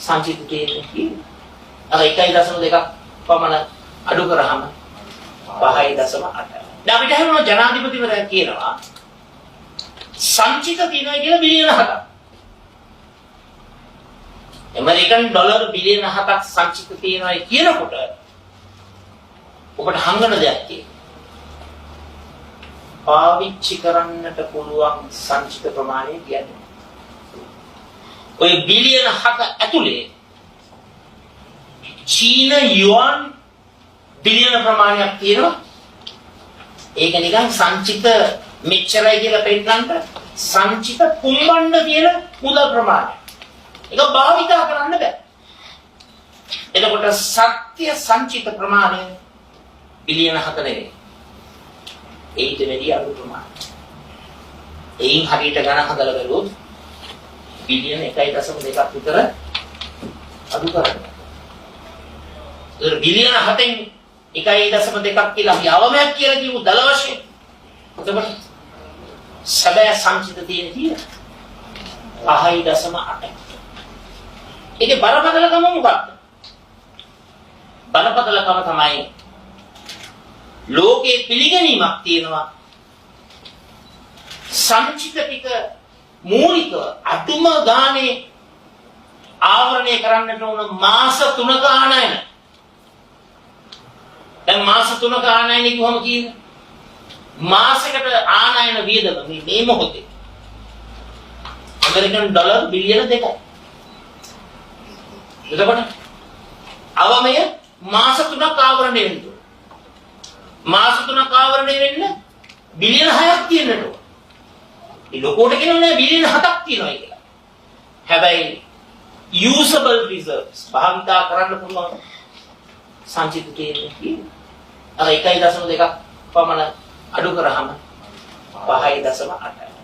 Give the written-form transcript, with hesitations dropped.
සංචිත තියෙන්නේ. අර 1.2 පමණ අඩු කරාම 5.8. දැන් අපිට හිතනවා ජනාධිපතිවරයා කියනවා සංචිත තියෙනවා කියලා බිලියන 7ක්. ඇමරිකන් ඩොලර් බිලියන 7ක් සංචිත තියෙනවා කියනකොට ඔබට හංගන දෙයක් තියෙනවා. පාවිච්චි කරන්නට පුළුවන් සංචිත ප්‍රමාණය කියන්නේ. ඔය බිලියන 7 ඇතුලේ චීන යුවන් බිලියන ප්‍රමාණයක් තියෙනවා. ඒක නිකන් සංචිත මෙච්චරයි කියලා පෙන්නන්න සංචිත කුම්බන්න තියෙන මුදල් ප්‍රමාණය. ඒක භාවිතා කරන්න බෑ. එතකොට සත්‍ය සංචිත ප්‍රමාණය බිලියන 7 නෙවෙයි. ඒකට වැඩි අඩු ප්‍රමාණයක්. එයින් හරියට ගණන් හදලා බලුවොත් බිලියන 1.2ක් විතර අඩු කරන්නේ. ඒ බිලියන 7න් 1.2ක් කියලා අපි අවමයක් කියලා කියමු දල වශයෙන්. එතකොට සැබෑ සංචිත තියෙන 5.8. ඒකේ බරපතලකම මොකක්ද? බරපතලකම තමයි ලෝකේ පිළිගැනීමක් තියෙනවා සංචිත ටික මූලික අතුම ගානේ ආවරණය කරන්නට උන මාස 3ක ආනයන. දැන් මාස 3ක ආනයන කොහොම කියන්නේ? මාසයකට ආනයන වියදම මේ මොහොතේ ඇමරිකන් ඩොලර් බිලියන 2ක්. එතකොට අවමය මාස 3ක් ආවරණය වෙනවා. මාස 3ක් ආවරණය වෙන්න බිලියන 6ක් තියෙන්නට ඕන. ඒ ලොකෝට කියනවා බිලියන 7ක් තියෙනවා කියලා. හැබැයි usable reserves භාවිතා කරන්න පුළුවන් සංචිත තියෙන්නේ අර 1.2ක් පමණ අඩු කරාම 5.8.